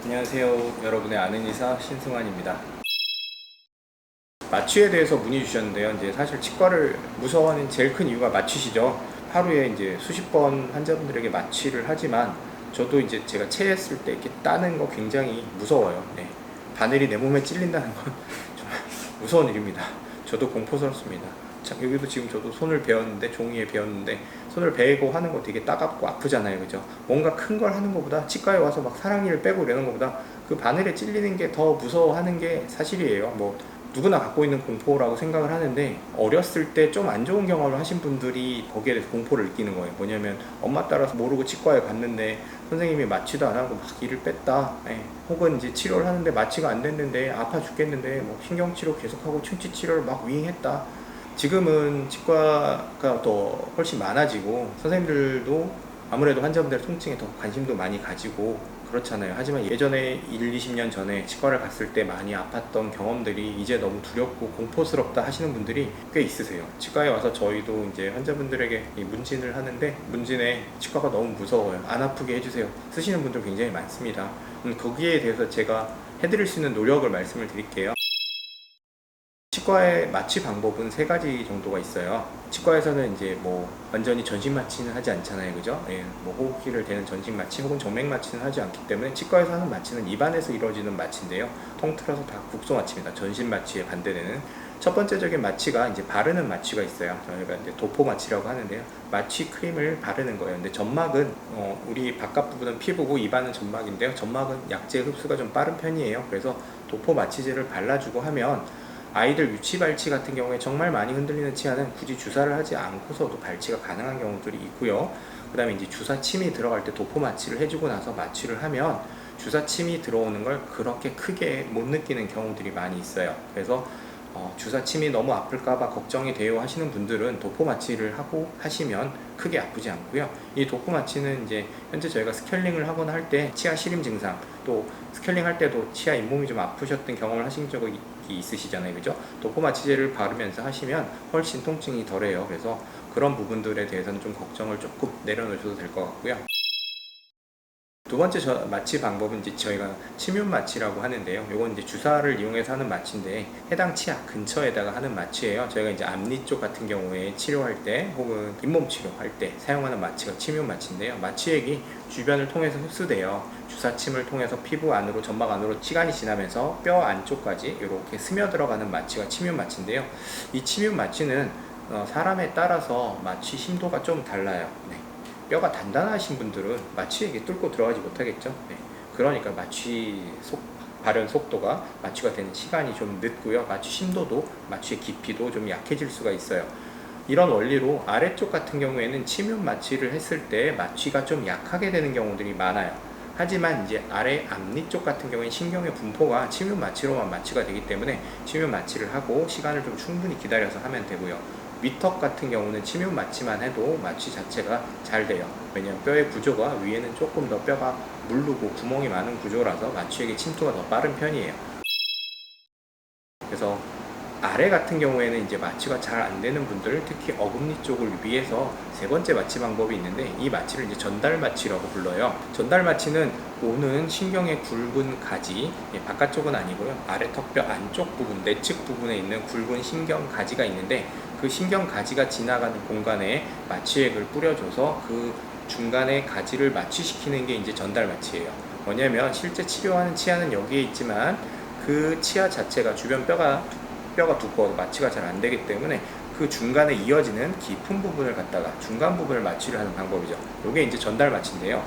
안녕하세요. 여러분의 아는 의사 신승환입니다. 마취에 대해서 문의 주셨는데요. 이제 사실 치과를 무서워하는 제일 큰 이유가 마취시죠. 하루에 이제 수십 번 환자분들에게 마취를 하지만 저도 이제 제가 체했을 때 이렇게 따는 거 굉장히 무서워요. 네. 바늘이 내 몸에 찔린다는 건 정말 무서운 일입니다. 저도 공포스럽습니다. 자, 여기도 지금 저도 손을 베었는데, 종이에 베었는데, 손을 베고 하는 거 되게 따갑고 아프잖아요. 그죠? 뭔가 큰 걸 하는 것보다, 치과에 와서 막 사랑니를 빼고 이러는 것보다 그 바늘에 찔리는 게 더 무서워하는 게 사실이에요. 뭐 누구나 갖고 있는 공포라고 생각을 하는데, 어렸을 때 좀 안 좋은 경험을 하신 분들이 거기에 대해서 공포를 느끼는 거예요. 뭐냐면 엄마 따라서 모르고 치과에 갔는데 선생님이 마취도 안 하고 막 이를 뺐다. 혹은 이제 치료를 하는데 마취가 안 됐는데 아파 죽겠는데 뭐 신경치료 계속하고 충치 치료를 막 윙했다. 지금은 치과가 더 훨씬 많아지고 선생님들도 아무래도 환자분들의 통증에 더 관심도 많이 가지고 그렇잖아요. 하지만 예전에 20년 전에 치과를 갔을 때 많이 아팠던 경험들이 이제 너무 두렵고 공포스럽다 하시는 분들이 꽤 있으세요. 치과에 와서 저희도 이제 환자분들에게 문진을 하는데, 문진에 치과가 너무 무서워요. 안 아프게 해주세요. 쓰시는 분들 굉장히 많습니다. 거기에 대해서 제가 해드릴 수 있는 노력을 말씀을 드릴게요. 치과의 마취 방법은 세 가지 정도가 있어요. 치과에서는 이제 뭐 완전히 전신 마취는 하지 않잖아요, 그죠? 뭐 호흡기를 대는 전신 마취 혹은 정맥 마취는 하지 않기 때문에 치과에서 하는 마취는 입안에서 이루어지는 마취인데요. 통틀어서 다 국소 마취입니다. 전신 마취에 반대되는 첫 번째적인 마취가 이제 바르는 마취가 있어요. 저희가 이제 도포 마취라고 하는데요. 마취 크림을 바르는 거예요. 근데 점막은 우리 바깥 부분은 피부고 입안은 점막인데요. 점막은 약재 흡수가 좀 빠른 편이에요. 그래서 도포 마취제를 발라주고 하면 아이들 유치 발치 같은 경우에 정말 많이 흔들리는 치아는 굳이 주사를 하지 않고서도 발치가 가능한 경우들이 있고요. 그 다음에 이제 주사 침이 들어갈 때 도포 마취를 해주고 나서 마취를 하면 주사 침이 들어오는 걸 그렇게 크게 못 느끼는 경우들이 많이 있어요. 그래서 주사 침이 너무 아플까봐 걱정이 돼요 하시는 분들은 도포 마취를 하고 하시면 크게 아프지 않고요. 이 도포 마취는 이제 현재 저희가 스케일링을 하거나 할 때 치아 시림 증상, 또 스케일링 할 때도 치아 잇몸이 좀 아프셨던 경험을 하신 적이 있으시잖아요, 그죠? 도포 마취제를 바르면서 하시면 훨씬 통증이 덜해요. 그래서 그런 부분들에 대해서는 좀 걱정을 조금 내려놓으셔도 될 것 같고요. 두 번째 마취 방법은 이제 저희가 침윤 마취라고 하는데요. 요건 이제 주사를 이용해서 하는 마취인데 해당 치아 근처에다가 하는 마취예요. 저희가 이제 앞니 쪽 같은 경우에 치료할 때 혹은 잇몸 치료할 때 사용하는 마취가 침윤 마취인데요. 마취액이 주변을 통해서 흡수돼요. 주사침을 통해서 피부 안으로, 점막 안으로 시간이 지나면서 뼈 안쪽까지 이렇게 스며 들어가는 마취가 침윤 마취인데요. 이 침윤 마취는 사람에 따라서 마취 심도가 좀 달라요. 네. 뼈가 단단하신 분들은 마취액이 뚫고 들어가지 못하겠죠. 네. 그러니까 발현 속도가, 마취가 되는 시간이 좀 늦고요. 마취 심도도, 마취의 깊이도 좀 약해질 수가 있어요. 이런 원리로 아래쪽 같은 경우에는 침윤 마취를 했을 때 마취가 좀 약하게 되는 경우들이 많아요. 하지만 이제 아래 앞니 쪽 같은 경우에 신경의 분포가 침윤 마취로만 마취가 되기 때문에 침윤 마취를 하고 시간을 좀 충분히 기다려서 하면 되고요. 위턱 같은 경우는 침윤 마취만 해도 마취 자체가 잘 돼요. 왜냐하면 뼈의 구조가 위에는 조금 더 뼈가 물르고 구멍이 많은 구조라서 마취액의 침투가 더 빠른 편이에요. 그래서 아래 같은 경우에는 이제 마취가 잘 안 되는 분들, 특히 어금니 쪽을 위해서 세 번째 마취 방법이 있는데, 이 마취를 이제 전달 마취라고 불러요. 전달 마취는 오는 신경의 굵은 가지, 바깥쪽은 아니고요. 아래 턱뼈 안쪽 부분, 내측 부분에 있는 굵은 신경 가지가 있는데, 그 신경 가지가 지나가는 공간에 마취액을 뿌려줘서 그 중간에 가지를 마취시키는 게 이제 전달 마취예요. 뭐냐면 실제 치료하는 치아는 여기에 있지만 그 치아 자체가 주변 뼈가 두꺼워서 마취가 잘 안 되기 때문에 그 중간에 이어지는 깊은 부분을 갖다가 중간 부분을 마취를 하는 방법이죠. 이게 이제 전달 마취인데요.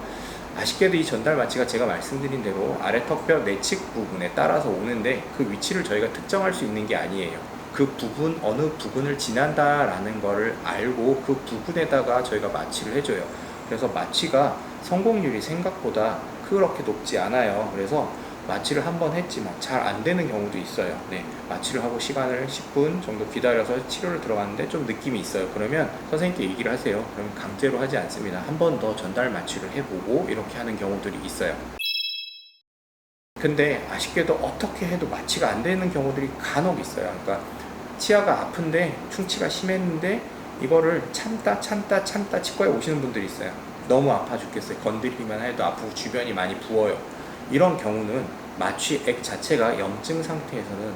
아쉽게도 이 전달 마취가 제가 말씀드린 대로 아래 턱뼈 내측 부분에 따라서 오는데 그 위치를 저희가 특정할 수 있는 게 아니에요. 그 부분, 어느 부분을 지난다라는 거를 알고 그 부분에다가 저희가 마취를 해줘요. 그래서 마취가 성공률이 생각보다 그렇게 높지 않아요. 그래서 마취를 한번 했지만 잘 안 되는 경우도 있어요. 네, 마취를 하고 시간을 10분 정도 기다려서 치료를 들어갔는데 좀 느낌이 있어요. 그러면 선생님께 얘기를 하세요. 그럼 강제로 하지 않습니다. 한 번 더 전달 마취를 해보고 이렇게 하는 경우들이 있어요. 근데 아쉽게도 어떻게 해도 마취가 안 되는 경우들이 간혹 있어요. 그러니까 치아가 아픈데 충치가 심했는데 이거를 참다 치과에 오시는 분들이 있어요. 너무 아파 죽겠어요. 건드리기만 해도 아프고 주변이 많이 부어요. 이런 경우는 마취액 자체가 염증 상태에서는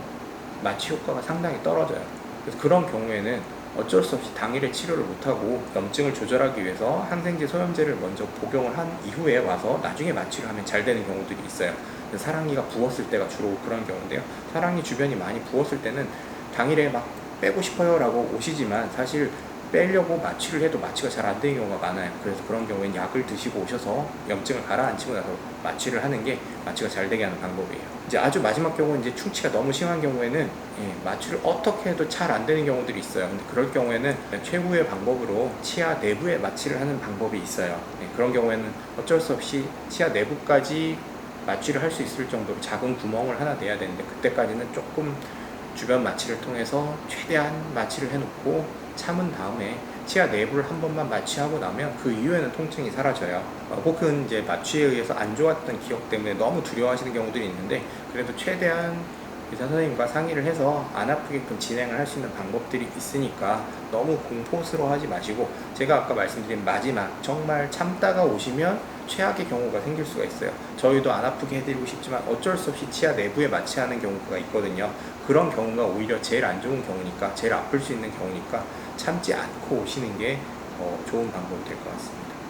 마취 효과가 상당히 떨어져요. 그래서 그런 경우에는 어쩔 수 없이 당일에 치료를 못하고 염증을 조절하기 위해서 항생제 소염제를 먼저 복용을 한 이후에 와서 나중에 마취를 하면 잘 되는 경우들이 있어요. 사랑니가 부었을 때가 주로 그런 경우인데요. 사랑니 주변이 많이 부었을 때는 당일에 막 빼고 싶어요 라고 오시지만 사실 빼려고 마취를 해도 마취가 잘 안 되는 경우가 많아요. 그래서 그런 경우에는 약을 드시고 오셔서 염증을 가라앉히고 나서 마취를 하는 게 마취가 잘 되게 하는 방법이에요. 이제 아주 마지막 경우는 이제 충치가 너무 심한 경우에는 마취를 어떻게 해도 잘 안 되는 경우들이 있어요. 근데 그럴 경우에는 최후의 방법으로 치아 내부에 마취를 하는 방법이 있어요. 그런 경우에는 어쩔 수 없이 치아 내부까지 마취를 할 수 있을 정도로 작은 구멍을 하나 내야 되는데, 그때까지는 조금 주변 마취를 통해서 최대한 마취를 해놓고 참은 다음에 치아 내부를 한 번만 마취하고 나면 그 이후에는 통증이 사라져요. 혹은 이제 마취에 의해서 안 좋았던 기억 때문에 너무 두려워하시는 경우들이 있는데, 그래도 최대한 의사 선생님과 상의를 해서 안 아프게끔 진행을 할 수 있는 방법들이 있으니까 너무 공포스러워하지 마시고, 제가 아까 말씀드린 마지막 정말 참다가 오시면 최악의 경우가 생길 수가 있어요. 저희도 안 아프게 해드리고 싶지만 어쩔 수 없이 치아 내부에 마취하는 경우가 있거든요. 그런 경우가 오히려 제일 안 좋은 경우니까, 제일 아플 수 있는 경우니까 참지 않고 오시는 게 좋은 방법이 될 것 같습니다.